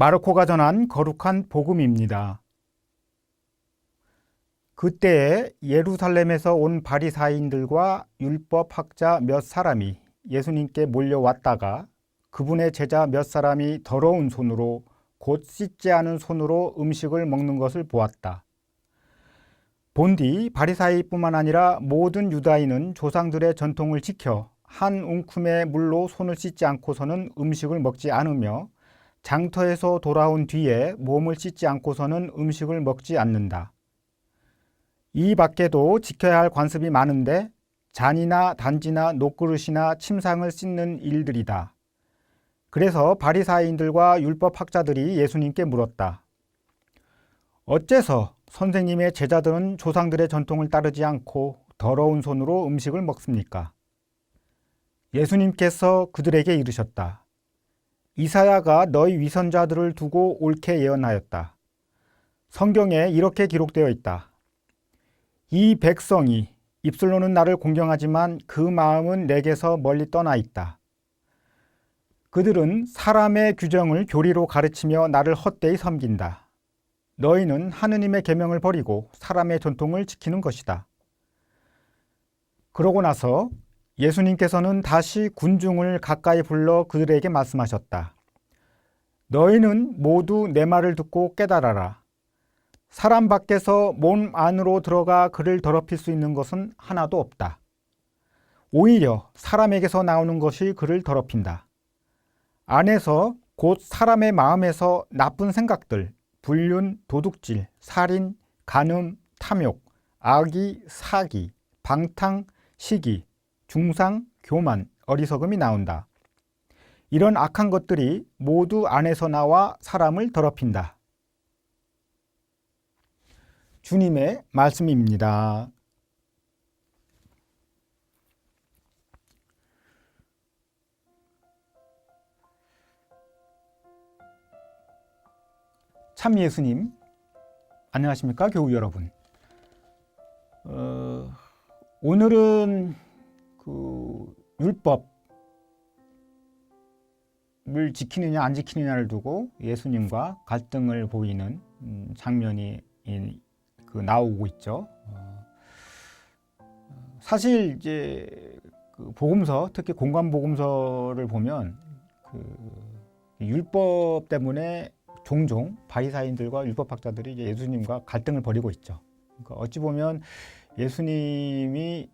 마르코가 전한 거룩한 복음입니다. 그때에 예루살렘에서 온 바리사인들과 율법학자 몇 사람이 예수님께 몰려왔다가 그분의 제자 몇 사람이 더러운 손으로 곧 씻지 않은 손으로 음식을 먹는 것을 보았다. 본디 바리사이뿐만 아니라 모든 유다인은 조상들의 전통을 지켜 한 웅큼의 물로 손을 씻지 않고서는 음식을 먹지 않으며 장터에서 돌아온 뒤에 몸을 씻지 않고서는 음식을 먹지 않는다. 이 밖에도 지켜야 할 관습이 많은데 잔이나 단지나 녹그릇이나 침상을 씻는 일들이다. 그래서 바리사인들과 율법학자들이 예수님께 물었다. 어째서 선생님의 제자들은 조상들의 전통을 따르지 않고 더러운 손으로 음식을 먹습니까? 예수님께서 그들에게 이르셨다. 이사야가 너희 위선자들을 두고 옳게 예언하였다. 성경에 이렇게 기록되어 있다. 이 백성이 입술로는 나를 공경하지만 그 마음은 내게서 멀리 떠나 있다. 그들은 사람의 규정을 교리로 가르치며 나를 헛되이 섬긴다. 너희는 하느님의 계명을 버리고 사람의 전통을 지키는 것이다. 그러고 나서 예수님께서는 다시 군중을 가까이 불러 그들에게 말씀하셨다. 너희는 모두 내 말을 듣고 깨달아라. 사람 밖에서 몸 안으로 들어가 그를 더럽힐 수 있는 것은 하나도 없다. 오히려 사람에게서 나오는 것이 그를 더럽힌다. 안에서 곧 사람의 마음에서 나쁜 생각들, 불륜, 도둑질, 살인, 간음, 탐욕, 악의, 사기, 방탕, 시기, 중상, 교만, 어리석음이 나온다. 이런 악한 것들이 모두 안에서 나와 사람을 더럽힌다. 주님의 말씀입니다. 참 예수님, 안녕하십니까 교우 여러분. 오늘은 그 율법을 지키느냐 안 지키느냐를 두고 예수님과 갈등을 보이는 장면이 나오고 있죠. 사실 이제 그 복음서, 특히 공관 복음서를 보면 그 율법 때문에 종종 바리사인들과 율법학자들이 이제 예수님과 갈등을 벌이고 있죠. 그러니까 어찌 보면 예수님이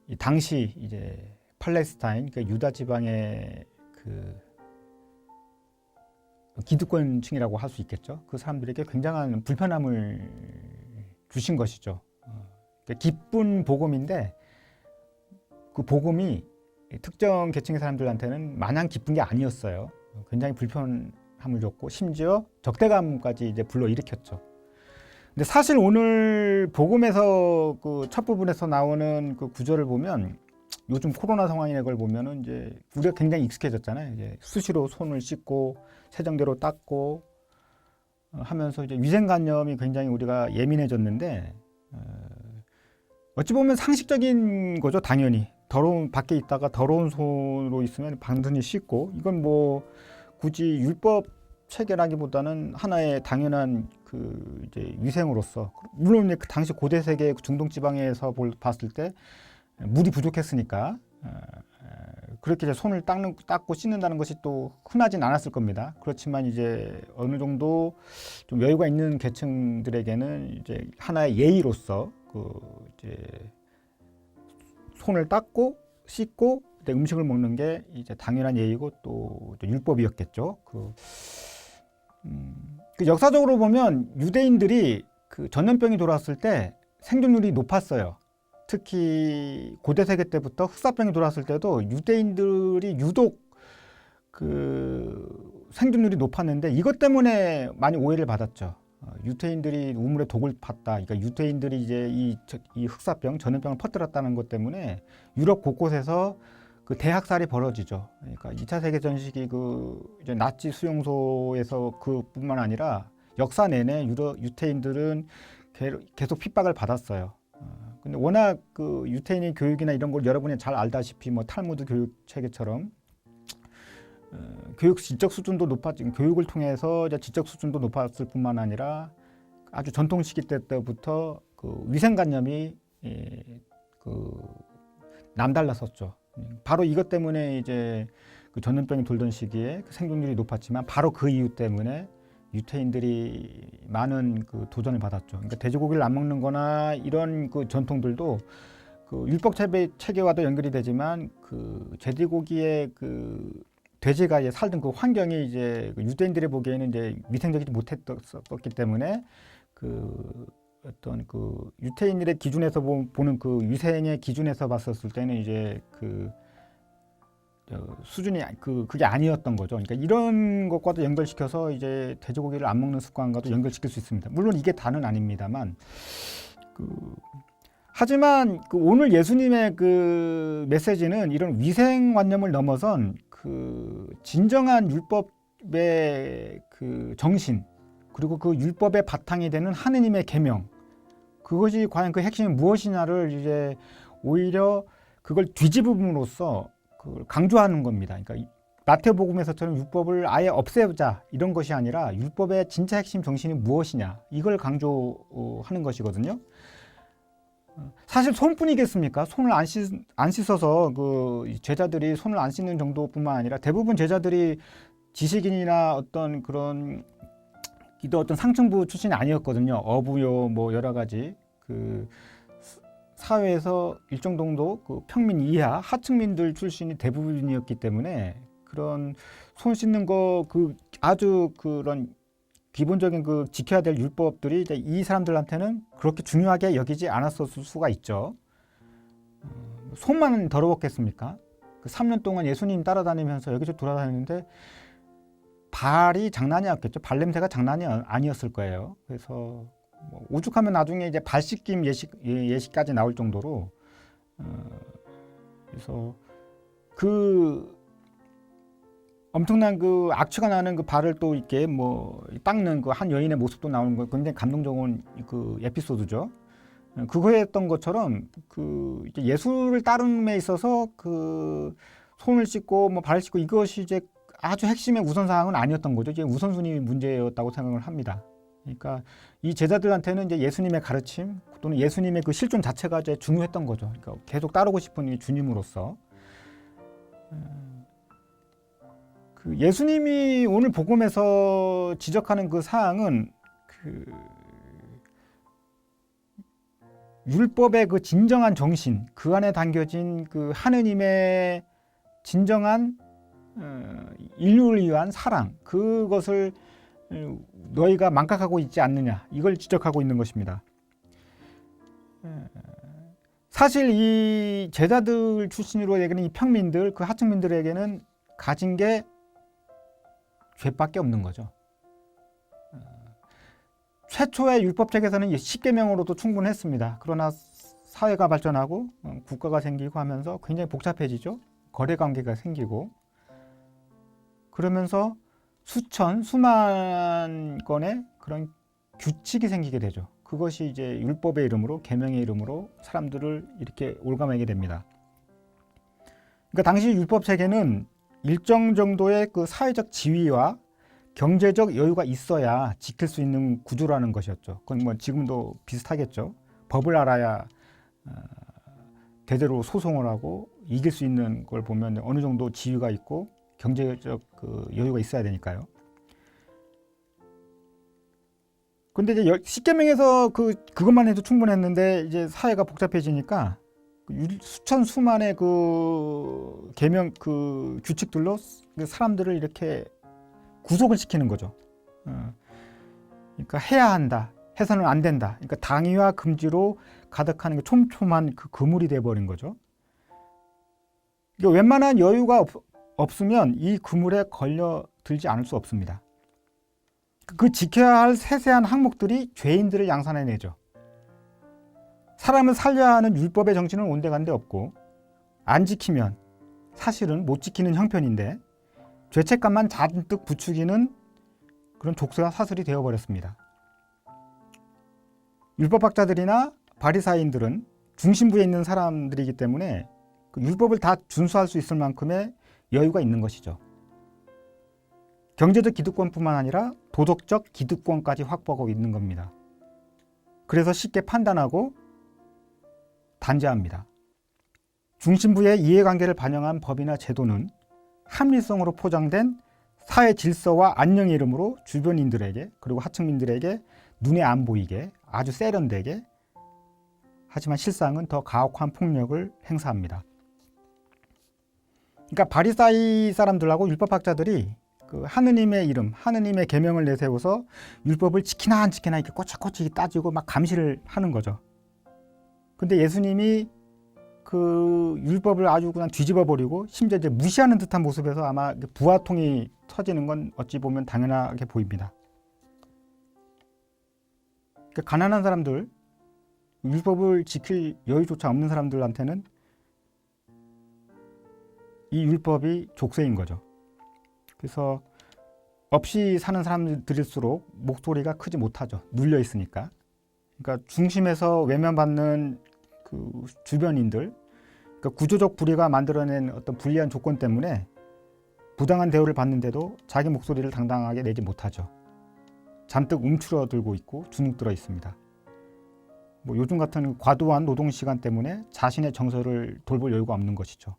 이 당시 이제 팔레스타인, 그러니까 유다 지방의 그 기득권층이라고 할 수 있겠죠. 그 사람들에게 굉장한 불편함을 주신 것이죠. 그러니까 기쁜 복음인데 그 복음이 특정 계층의 사람들한테는 마냥 기쁜 게 아니었어요. 굉장히 불편함을 줬고 심지어 적대감까지 이제 불러일으켰죠. 근데 사실 오늘 복음에서 그 첫 부분에서 나오는 그 구절을 보면 요즘 코로나 상황인 걸 보면은 이제 우리가 굉장히 익숙해졌잖아요. 이제 수시로 손을 씻고 세정대로 닦고 하면서 이제 위생관념이 굉장히 우리가 예민해졌는데 어찌 보면 상식적인 거죠. 당연히 더러운 밖에 있다가 더러운 손으로 있으면 반드시 씻고 이건 뭐 굳이 율법 체계라기보다는 하나의 당연한 그 이제 위생으로서 물론 그 당시 고대 세계 중동 지방에서 봤을 때 물이 부족했으니까 그렇게 이제 손을 닦고 씻는다는 것이 또 흔하진 않았을 겁니다. 그렇지만 이제 어느 정도 좀 여유가 있는 계층들에게는 이제 하나의 예의로서 그 이제 손을 닦고 씻고 음식을 먹는 게 이제 당연한 예의고 또 율법이었겠죠. 그 역사적으로 보면 유대인들이 그 전염병이 돌아왔을 때 생존율이 높았어요. 특히 고대 세계 때부터 흑사병이 돌아왔을 때도 유대인들이 유독 그 생존율이 높았는데 이것 때문에 많이 오해를 받았죠. 유대인들이 우물에 독을 팠다. 그러니까 유대인들이 이제 이 흑사병, 전염병을 퍼뜨렸다는 것 때문에 유럽 곳곳에서 그 대학살이 벌어지죠. 그러니까 2차 세계전 시기 그 이제 나치 수용소에서 그뿐만 아니라 역사 내내 유태인들은 계속 핍박을 받았어요. 근데 워낙 그 유태인의 교육이나 이런 걸 여러분이 잘 알다시피 뭐 탈무드 교육 체계처럼 교육 지적 수준도 높아진 교육을 통해서 이제 지적 수준도 높았을 뿐만 아니라 아주 전통 시기 때부터 그 위생관념이 그 남달랐었죠. 바로 이것 때문에 이제 그 전염병이 돌던 시기에 그 생존율이 높았지만 바로 그 이유 때문에 유태인들이 많은 그 도전을 받았죠. 그러니까 돼지고기를 안 먹는거나 이런 그 전통들도 그 율법 체계와도 연결이 되지만 그 돼지고기의 그 돼지가 이제 살던 그 환경이 이제 유대인들이 보기에는 이제 위생적이지 못했었기 때문에 그 어떤 그 유태인들의 기준에서 보는 그 위생의 기준에서 봤었을 때는 이제 그 수준이 그게 아니었던 거죠. 그러니까 이런 것과도 연결시켜서 이제 돼지고기를 안 먹는 습관과도 연결시킬 수 있습니다. 물론 이게 다는 아닙니다만 하지만 그 오늘 예수님의 그 메시지는 이런 위생관념을 넘어선 그 진정한 율법의 그 정신 그리고 그 율법의 바탕이 되는 하느님의 계명 그것이 과연 그 핵심이 무엇이냐를 이제 오히려 그걸 뒤집음으로써 그걸 강조하는 겁니다. 그러니까 마태복음에서처럼 율법을 아예 없애자 이런 것이 아니라 율법의 진짜 핵심 정신이 무엇이냐 이걸 강조하는 것이거든요. 사실 손뿐이겠습니까? 손을 안 씻어서 그 제자들이 손을 안 씻는 정도뿐만 아니라 대부분 제자들이 지식인이나 어떤 그런 어떤 상층부 출신이 아니었거든요. 어부요, 뭐 여러 가지 그 사회에서 일정 정도 그 평민 이하 하층민들 출신이 대부분이었기 때문에 그런 손 씻는 거 그 아주 그런 기본적인 그 지켜야 될 율법들이 이제 이 사람들한테는 그렇게 중요하게 여기지 않았을 수가 있죠. 손만 더러웠겠습니까? 그 3년 동안 예수님 따라다니면서 여기저기 돌아다니는데 발이 장난이 없겠죠. 발냄새가 장난이 아니었을 거예요. 그래서 뭐 오죽하면 나중에 이제 발 씻김 예시까지 나올 정도로 그래서 그 엄청난 그 악취가 나는 그 발을 또 이렇게 뭐 닦는 그 한 여인의 모습도 나오는 거 굉장히 감동적인 그 에피소드죠. 그거 했던 것처럼 그 이제 예수를 따름에 있어서 그 손을 씻고 뭐 발을 씻고 이것이 이제 아주 핵심의 우선 사항은 아니었던 거죠. 이제 우선순위 문제였다고 생각을 합니다. 그러니까 이 제자들한테는 이제 예수님의 가르침 또는 예수님의 그 실존 자체가 이제 중요했던 거죠. 그러니까 계속 따르고 싶은 이 주님으로서. 그 예수님이 오늘 복음에서 지적하는 그 사항은 그 율법의 그 진정한 정신, 그 안에 담겨진 그 하느님의 진정한 인류를 위한 사랑, 그것을 너희가 망각하고 있지 않느냐, 이걸 지적하고 있는 것입니다. 사실 이 제자들 출신으로 얘기하는 이 평민들, 그 하층민들에게는 가진 게 죄밖에 없는 거죠. 최초의 율법책에서는 10계명으로도 충분했습니다. 그러나 사회가 발전하고 국가가 생기고 하면서 굉장히 복잡해지죠. 거래관계가 생기고 그러면서 수만 건의 그런 규칙이 생기게 되죠. 그것이 이제 율법의 이름으로 계명의 이름으로 사람들을 이렇게 올가매게 됩니다. 그러니까 당시 율법 체계는 일정 정도의 그 사회적 지위와 경제적 여유가 있어야 지킬 수 있는 구조라는 것이었죠. 그건 뭐 지금도 비슷하겠죠. 법을 알아야 대대로 소송을 하고 이길 수 있는 걸 보면 어느 정도 지위가 있고 경제적 그 여유가 있어야 되니까요. 근데 이제 10계명에서 그것만 해도 충분했는데 이제 사회가 복잡해지니까 수만의 그 계명 그 규칙들로 사람들을 이렇게 구속을 시키는 거죠. 그러니까 해야 한다, 해서는 안 된다. 그러니까 당위와 금지로 가득한 그 촘촘한 그 그물이 돼버린 거죠. 그러니까 웬만한 여유가 없으면 이 그물에 걸려들지 않을 수 없습니다. 그 지켜야 할 세세한 항목들이 죄인들을 양산해내죠. 사람을 살려야 하는 율법의 정신은 온데간데 없고 안 지키면 사실은 못 지키는 형편인데 죄책감만 잔뜩 부추기는 그런 족쇄와 사슬이 되어버렸습니다. 율법학자들이나 바리사인들은 중심부에 있는 사람들이기 때문에 그 율법을 다 준수할 수 있을 만큼의 여유가 있는 것이죠. 경제적 기득권뿐만 아니라 도덕적 기득권까지 확보하고 있는 겁니다. 그래서 쉽게 판단하고 단죄합니다. 중심부의 이해관계를 반영한 법이나 제도는 합리성으로 포장된 사회 질서와 안녕의 이름으로 주변인들에게 그리고 하층민들에게 눈에 안 보이게 아주 세련되게 하지만 실상은 더 가혹한 폭력을 행사합니다. 그러니까 바리사이 사람들하고 율법학자들이 그 하느님의 이름, 하느님의 계명을 내세워서 율법을 지키나 안 지키나 이렇게 꼬치꼬치 따지고 막 감시를 하는 거죠. 근데 예수님이 그 율법을 아주 그냥 뒤집어 버리고 심지어 이제 무시하는 듯한 모습에서 아마 부화통이 터지는 건 어찌 보면 당연하게 보입니다. 그러니까 가난한 사람들, 율법을 지킬 여유조차 없는 사람들한테는 이 율법이 족쇄인 거죠. 그래서 없이 사는 사람들일수록 목소리가 크지 못하죠. 눌려 있으니까. 그러니까 중심에서 외면받는 그 주변인들, 그러니까 구조적 불의가 만들어낸 어떤 불리한 조건 때문에 부당한 대우를 받는데도 자기 목소리를 당당하게 내지 못하죠. 잔뜩 움츠러들고 있고 주눅들어 있습니다. 뭐 요즘 같은 과도한 노동 시간 때문에 자신의 정서를 돌볼 여유가 없는 것이죠.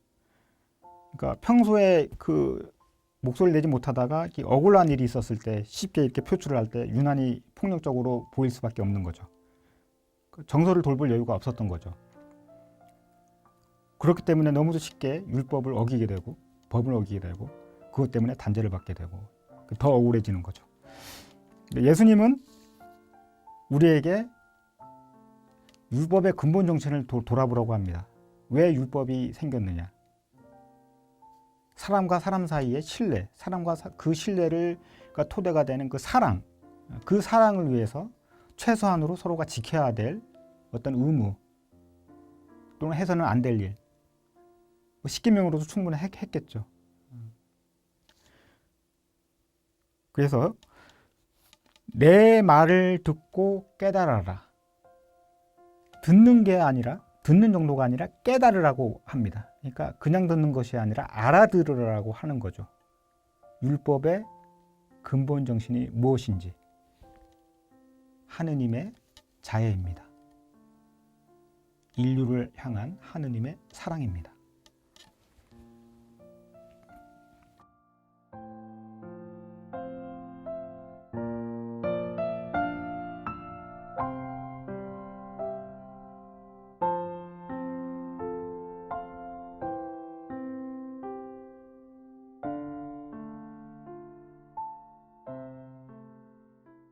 그러니까 평소에 그 목소리를 내지 못하다가 억울한 일이 있었을 때 쉽게 이렇게 표출을 할 때 유난히 폭력적으로 보일 수밖에 없는 거죠. 정서를 돌볼 여유가 없었던 거죠. 그렇기 때문에 너무도 쉽게 율법을 어기게 되고 법을 어기게 되고 그것 때문에 단죄를 받게 되고 더 억울해지는 거죠. 예수님은 우리에게 율법의 근본 정신을 돌아보라고 합니다. 왜 율법이 생겼느냐? 사람과 사람 사이의 신뢰, 사람과 그 신뢰를 토대가 되는 그 사랑을 위해서 최소한으로 서로가 지켜야 될 어떤 의무 또는 해서는 안 될 일, 십계명으로도 충분히 했겠죠. 그래서 내 말을 듣고 깨달아라. 듣는 게 아니라 듣는 정도가 아니라 깨달으라고 합니다. 그러니까 그냥 듣는 것이 아니라 알아들으라고 하는 거죠. 율법의 근본 정신이 무엇인지 하느님의 자애입니다. 인류를 향한 하느님의 사랑입니다.